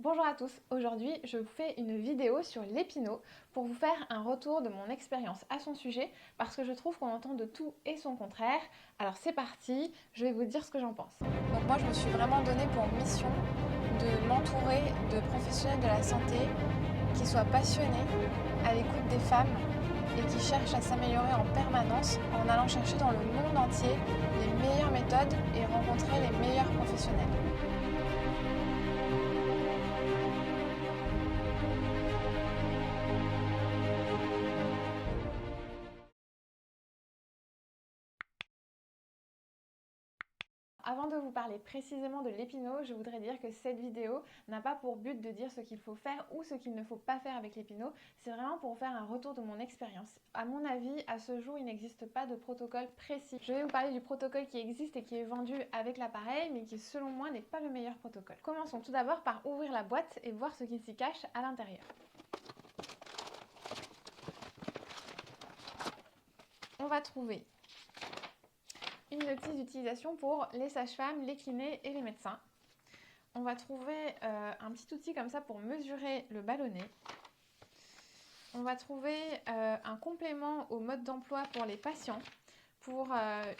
Bonjour à tous, aujourd'hui je vous fais une vidéo sur l'épinot pour vous faire un retour de mon expérience à son sujet parce que je trouve qu'on entend de tout et son contraire. Alors c'est parti, je vais vous dire ce que j'en pense. Donc moi je me suis vraiment donné pour mission de m'entourer de professionnels de la santé qui soient passionnés, à l'écoute des femmes et qui cherchent à s'améliorer en permanence en allant chercher dans le monde entier les meilleures méthodes et rencontrer les meilleurs professionnels. Avant de vous parler précisément de l'épinot, je voudrais dire que cette vidéo n'a pas pour but de dire ce qu'il faut faire ou ce qu'il ne faut pas faire avec l'épinot. C'est vraiment pour faire un retour de mon expérience. À mon avis, à ce jour, il n'existe pas de protocole précis. Je vais vous parler du protocole qui existe et qui est vendu avec l'appareil, mais qui selon moi n'est pas le meilleur protocole. Commençons tout d'abord par ouvrir la boîte et voir ce qui s'y cache à l'intérieur. On va trouver une notice d'utilisation pour les sages-femmes, les kinés et les médecins. On va trouver un petit outil comme ça pour mesurer le ballonnet. On va trouver un complément au mode d'emploi pour les patients pour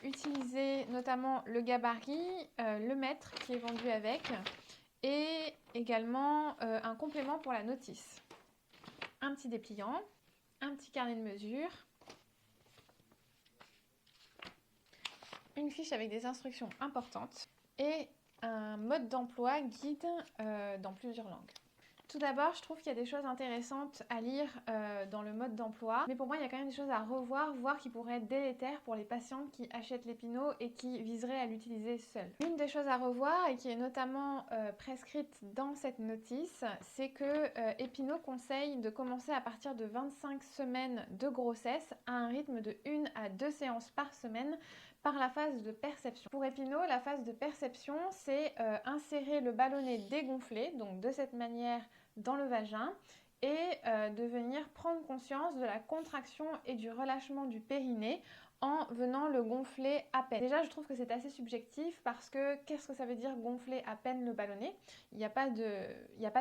utiliser notamment le gabarit, le mètre qui est vendu avec et également un complément pour la notice. Un petit dépliant, un petit carnet de mesure, une fiche avec des instructions importantes et un mode d'emploi guide dans plusieurs langues. Tout d'abord, je trouve qu'il y a des choses intéressantes à lire dans le mode d'emploi, mais pour moi, il y a quand même des choses à revoir, voire qui pourraient être délétères pour les patientes qui achètent l'épinot et qui viseraient à l'utiliser seule. Une des choses à revoir et qui est notamment prescrite dans cette notice, c'est que Epinot conseille de commencer à partir de 25 semaines de grossesse à un rythme de 1 à 2 séances par semaine par la phase de perception. Pour Epinot, la phase de perception, c'est insérer le ballonnet dégonflé, donc de cette manière dans le vagin, et de venir prendre conscience de la contraction et du relâchement du périnée en venant le gonfler à peine. Déjà, je trouve que c'est assez subjectif parce que qu'est-ce que ça veut dire gonfler à peine le ballonnet? Il n'y a pas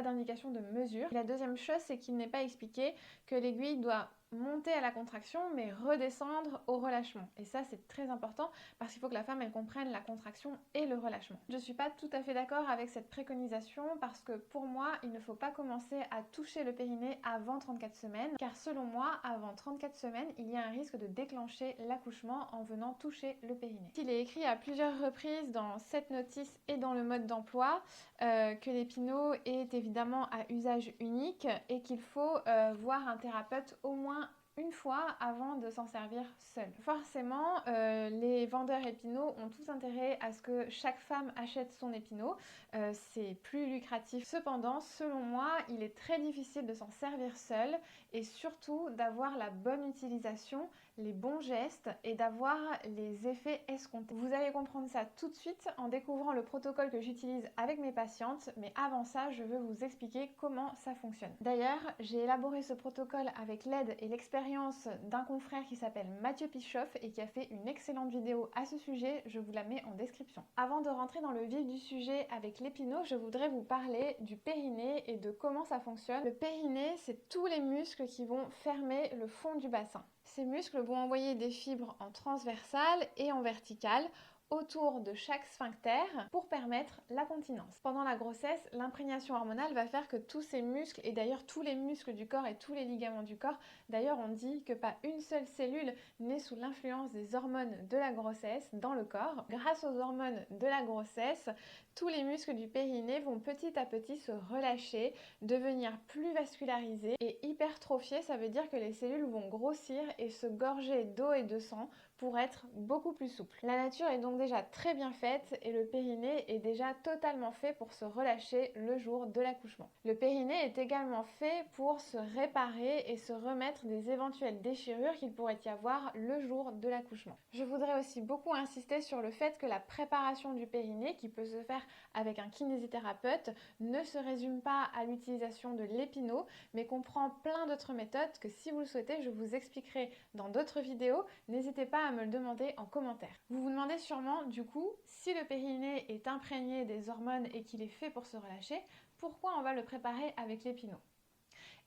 d'indication de mesure. Et la deuxième chose, c'est qu'il n'est pas expliqué que l'aiguille doit monter à la contraction mais redescendre au relâchement. Et ça, c'est très important parce qu'il faut que la femme elle comprenne la contraction et le relâchement. Je ne suis pas tout à fait d'accord avec cette préconisation parce que pour moi, il ne faut pas commencer à toucher le périnée avant 34 semaines car selon moi, avant 34 semaines, il y a un risque de déclencher l'accouchement en venant toucher le périnée. Il est écrit à plusieurs reprises dans cette notice et dans le mode d'emploi que l'épinot est évidemment à usage unique et qu'il faut voir un thérapeute au moins une fois avant de s'en servir seul. Forcément, les vendeurs épinot ont tout intérêt à ce que chaque femme achète son épinot. C'est plus lucratif. Cependant, selon moi, il est très difficile de s'en servir seul et surtout d'avoir la bonne utilisation, les bons gestes et d'avoir les effets escomptés. Vous allez comprendre ça tout de suite en découvrant le protocole que j'utilise avec mes patientes, mais avant ça, je veux vous expliquer comment ça fonctionne. D'ailleurs, j'ai élaboré ce protocole avec l'aide et l'expérience d'un confrère qui s'appelle Mathieu Pichoff et qui a fait une excellente vidéo à ce sujet, je vous la mets en description. Avant de rentrer dans le vif du sujet avec l'épinot, je voudrais vous parler du périnée et de comment ça fonctionne. Le périnée, c'est tous les muscles qui vont fermer le fond du bassin. Ces muscles vont envoyer des fibres en transversale et en verticale autour de chaque sphincter pour permettre la continence. Pendant la grossesse, l'imprégnation hormonale va faire que tous ces muscles, et d'ailleurs tous les muscles du corps et tous les ligaments du corps, d'ailleurs on dit que pas une seule cellule n'est sous l'influence des hormones de la grossesse dans le corps. Grâce aux hormones de la grossesse, tous les muscles du périnée vont petit à petit se relâcher, devenir plus vascularisés et hypertrophiés, ça veut dire que les cellules vont grossir et se gorger d'eau et de sang pour être beaucoup plus souple. La nature est donc déjà très bien faite et le périnée est déjà totalement fait pour se relâcher le jour de l'accouchement. Le périnée est également fait pour se réparer et se remettre des éventuelles déchirures qu'il pourrait y avoir le jour de l'accouchement. Je voudrais aussi beaucoup insister sur le fait que la préparation du périnée, qui peut se faire avec un kinésithérapeute, ne se résume pas à l'utilisation de l'épinot, mais comprend plein d'autres méthodes que si vous le souhaitez, je vous expliquerai dans d'autres vidéos. N'hésitez pas à me le demander en commentaire. Vous vous demandez sûrement, du coup, si le périnée est imprégné des hormones et qu'il est fait pour se relâcher, Pourquoi on va le préparer avec l'épinot?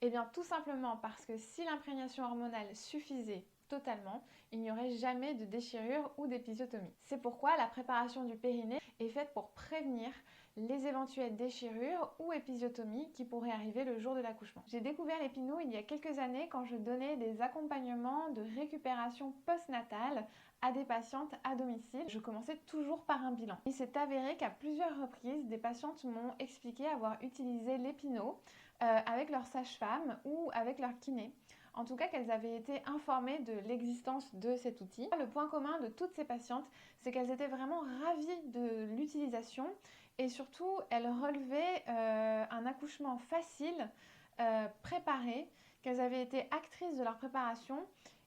Eh bien tout simplement parce que si l'imprégnation hormonale suffisait totalement, il n'y aurait jamais de déchirure ou d'épisiotomie. C'est pourquoi la préparation du périnée est faite pour prévenir les éventuelles déchirures ou épisiotomies qui pourraient arriver le jour de l'accouchement. J'ai découvert l'épinot il y a quelques années quand je donnais des accompagnements de récupération postnatale à des patientes à domicile. Je commençais toujours par un bilan. Il s'est avéré qu'à plusieurs reprises, des patientes m'ont expliqué avoir utilisé l'épinot avec leur sage-femme ou avec leur kiné. En tout cas, qu'elles avaient été informées de l'existence de cet outil. Le point commun de toutes ces patientes, c'est qu'elles étaient vraiment ravies de l'utilisation et surtout, elles relevaient un accouchement facile, préparé, qu'elles avaient été actrices de leur préparation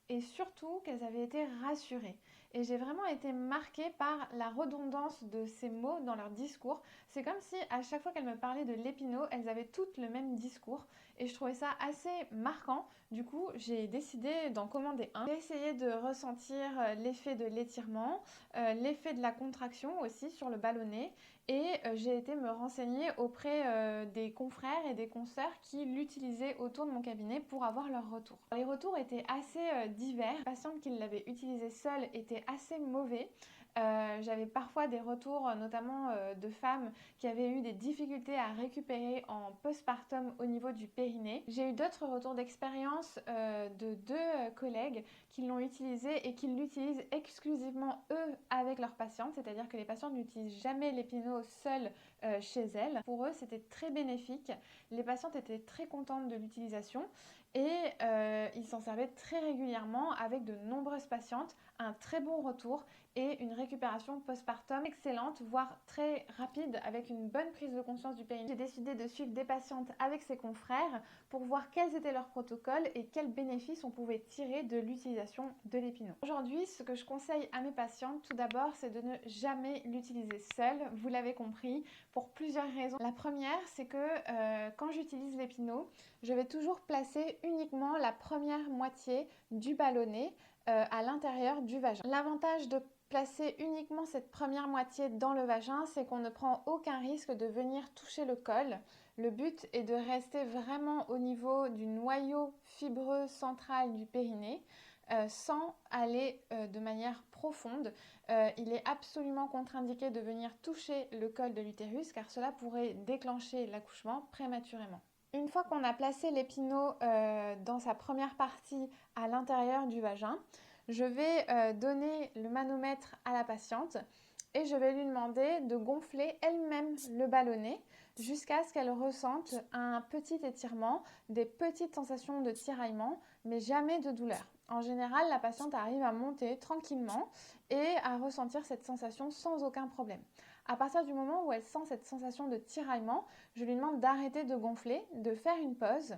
et surtout qu'elles avaient été rassurées. Et j'ai vraiment été marquée par la redondance de ces mots dans leur discours. C'est comme si à chaque fois qu'elles me parlaient de l'épinot, elles avaient toutes le même discours. Et je trouvais ça assez marquant. Du coup, j'ai décidé d'en commander un. J'ai essayé de ressentir l'effet de l'étirement, l'effet de la contraction aussi sur le ballonnet. Et j'ai été me renseigner auprès des confrères et des consoeurs qui l'utilisaient autour de mon cabinet pour avoir leur retour. Les retours étaient assez divers. Les patientes qui l'avaient utilisé seules étaient assez mauvais. J'avais parfois des retours notamment de femmes qui avaient eu des difficultés à récupérer en postpartum au niveau du périnée. J'ai eu d'autres retours d'expérience de deux collègues qui l'ont utilisé et qui l'utilisent exclusivement eux avec leurs patientes, c'est-à-dire que les patientes n'utilisent jamais l'épinot seul chez elles. Pour eux, c'était très bénéfique. Les patientes étaient très contentes de l'utilisation et ils s'en servaient très régulièrement avec de nombreuses patientes, un très bon retour et une récupération postpartum excellente, voire très rapide avec une bonne prise de conscience du périnée. J'ai décidé de suivre des patientes avec ses confrères pour voir quels étaient leurs protocoles et quels bénéfices on pouvait tirer de l'utilisation de l'épinot. Aujourd'hui, ce que je conseille à mes patientes, tout d'abord, c'est de ne jamais l'utiliser seule, vous l'avez compris, pour plusieurs raisons. La première, c'est que quand j'utilise l'épinot, je vais toujours placer uniquement la première moitié du ballonnet à l'intérieur du vagin. L'avantage de placer uniquement cette première moitié dans le vagin, c'est qu'on ne prend aucun risque de venir toucher le col. Le but est de rester vraiment au niveau du noyau fibreux central du périnée, sans aller de manière profonde. Il est absolument contre-indiqué de venir toucher le col de l'utérus car cela pourrait déclencher l'accouchement prématurément. Une fois qu'on a placé l'épinot dans sa première partie à l'intérieur du vagin, je vais donner le manomètre à la patiente et je vais lui demander de gonfler elle-même le ballonnet jusqu'à ce qu'elle ressente un petit étirement, des petites sensations de tiraillement, mais jamais de douleur. En général, la patiente arrive à monter tranquillement et à ressentir cette sensation sans aucun problème. À partir du moment où elle sent cette sensation de tiraillement, je lui demande d'arrêter de gonfler, de faire une pause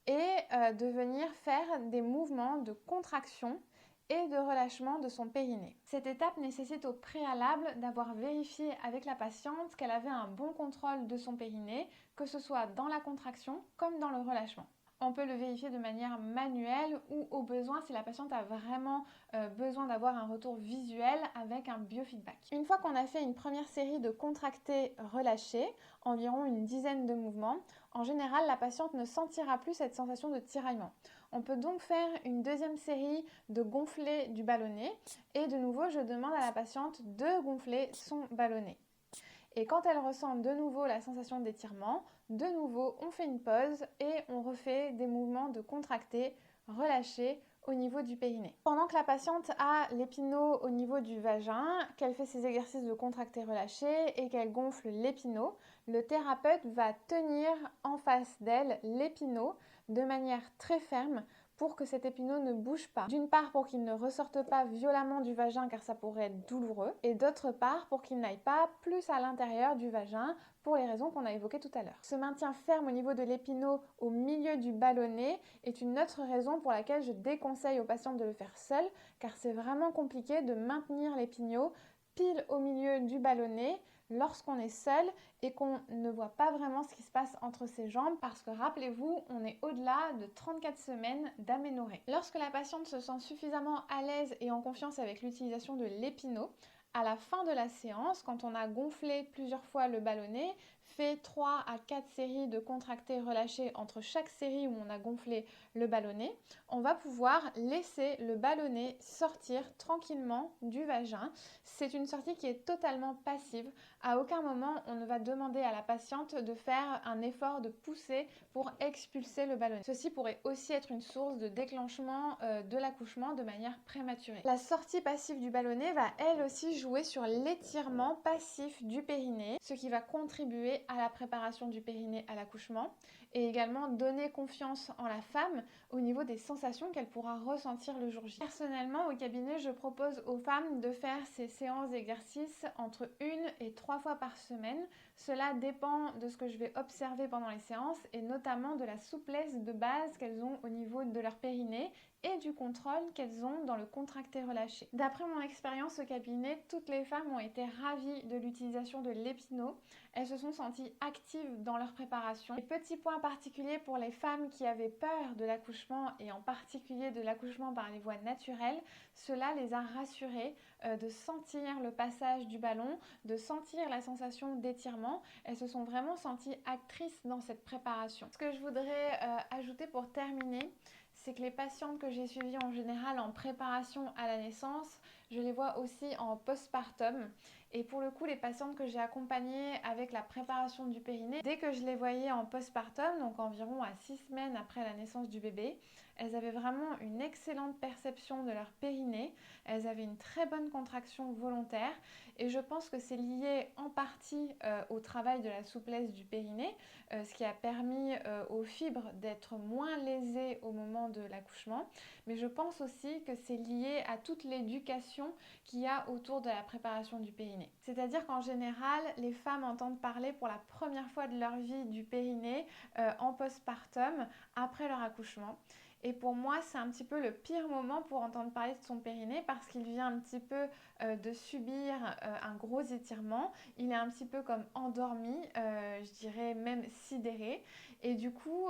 et de venir faire des mouvements de contraction et de relâchement de son périnée. Cette étape nécessite au préalable d'avoir vérifié avec la patiente qu'elle avait un bon contrôle de son périnée, que ce soit dans la contraction comme dans le relâchement. On peut le vérifier de manière manuelle ou au besoin si la patiente a vraiment besoin d'avoir un retour visuel avec un biofeedback. Une fois qu'on a fait une première série de contractés-relâchés, environ une dizaine de mouvements, en général la patiente ne sentira plus cette sensation de tiraillement. On peut donc faire une deuxième série de gonflés du ballonnet et de nouveau je demande à la patiente de gonfler son ballonnet. Et quand elle ressent de nouveau la sensation d'étirement, de nouveau on fait une pause et on refait des mouvements de contractés, relâchés au niveau du périnée. Pendant que la patiente a l'épinot au niveau du vagin, qu'elle fait ses exercices de contractés relâchés et qu'elle gonfle l'épinot, le thérapeute va tenir en face d'elle l'épinot de manière très ferme pour que cet épinot ne bouge pas. D'une part pour qu'il ne ressorte pas violemment du vagin car ça pourrait être douloureux et d'autre part pour qu'il n'aille pas plus à l'intérieur du vagin pour les raisons qu'on a évoquées tout à l'heure. Ce maintien ferme au niveau de l'épinot au milieu du ballonnet est une autre raison pour laquelle je déconseille aux patientes de le faire seule car c'est vraiment compliqué de maintenir l'épinot pile au milieu du ballonnet lorsqu'on est seul et qu'on ne voit pas vraiment ce qui se passe entre ses jambes parce que rappelez-vous, on est au-delà de 34 semaines d'aménorrhée. Lorsque la patiente se sent suffisamment à l'aise et en confiance avec l'utilisation de l'épinot, à la fin de la séance, quand on a gonflé plusieurs fois le ballonnet, fait 3 à 4 séries de contractés relâchés entre chaque série où on a gonflé le ballonnet, on va pouvoir laisser le ballonnet sortir tranquillement du vagin. C'est une sortie qui est totalement passive. À aucun moment on ne va demander à la patiente de faire un effort de pousser pour expulser le ballonnet. Ceci pourrait aussi être une source de déclenchement de l'accouchement de manière prématurée. La sortie passive du ballonnet va elle aussi jouer sur l'étirement passif du périnée, ce qui va contribuer à la préparation du périnée à l'accouchement et également donner confiance en la femme au niveau des sensations qu'elle pourra ressentir le jour J. Personnellement, au cabinet, je propose aux femmes de faire ces séances d'exercice entre 1 et 3 fois par semaine. Cela dépend de ce que je vais observer pendant les séances et notamment de la souplesse de base qu'elles ont au niveau de leur périnée et du contrôle qu'elles ont dans le contracté relâché. D'après mon expérience au cabinet, toutes les femmes ont été ravies de l'utilisation de l'épino. Elles se sont senties actives dans leur préparation. Et petit point particulier pour les femmes qui avaient peur de l'accouchement et en particulier de l'accouchement par les voies naturelles, cela les a rassurées de sentir le passage du ballon, de sentir la sensation d'étirement. Elles se sont vraiment senties actrices dans cette préparation. Ce que je voudrais ajouter pour terminer, c'est que les patientes que j'ai suivies en général en préparation à la naissance, je les vois aussi en postpartum. Et pour le coup, les patientes que j'ai accompagnées avec la préparation du périnée, dès que je les voyais en postpartum, donc environ à 6 semaines après la naissance du bébé, elles avaient vraiment une excellente perception de leur périnée, elles avaient une très bonne contraction volontaire et je pense que c'est lié en partie au travail de la souplesse du périnée, ce qui a permis aux fibres d'être moins lésées au moment de l'accouchement, mais je pense aussi que c'est lié à toute l'éducation qu'il y a autour de la préparation du périnée. C'est-à-dire qu'en général, les femmes entendent parler pour la première fois de leur vie du périnée en postpartum, après leur accouchement. Et pour moi, c'est un petit peu le pire moment pour entendre parler de son périnée parce qu'il vient un petit peu de subir un gros étirement. Il est un petit peu comme endormi, je dirais même sidéré. Et du coup,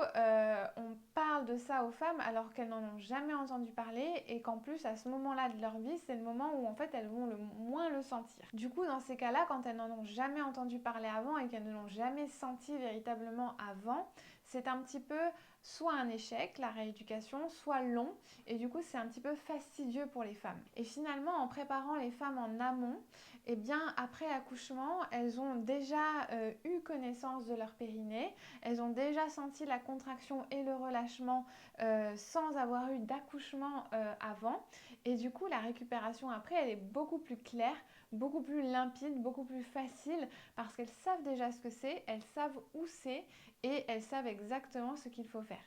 on parle de ça aux femmes alors qu'elles n'en ont jamais entendu parler et qu'en plus, à ce moment-là de leur vie, c'est le moment où en fait elles vont le moins le sentir. Du coup, dans ces cas-là, quand elles n'en ont jamais entendu parler avant et qu'elles ne l'ont jamais senti véritablement avant, c'est un petit peu soit un échec, la rééducation, soit long et du coup c'est un petit peu fastidieux pour les femmes. Et finalement en préparant les femmes en amont, eh bien après l'accouchement, elles ont déjà eu connaissance de leur périnée, elles ont déjà senti la contraction et le relâchement sans avoir eu d'accouchement avant et du coup la récupération après elle est beaucoup plus claire, beaucoup plus limpide, beaucoup plus facile parce qu'elles savent déjà ce que c'est, elles savent où c'est et elles savent exactement ce qu'il faut faire.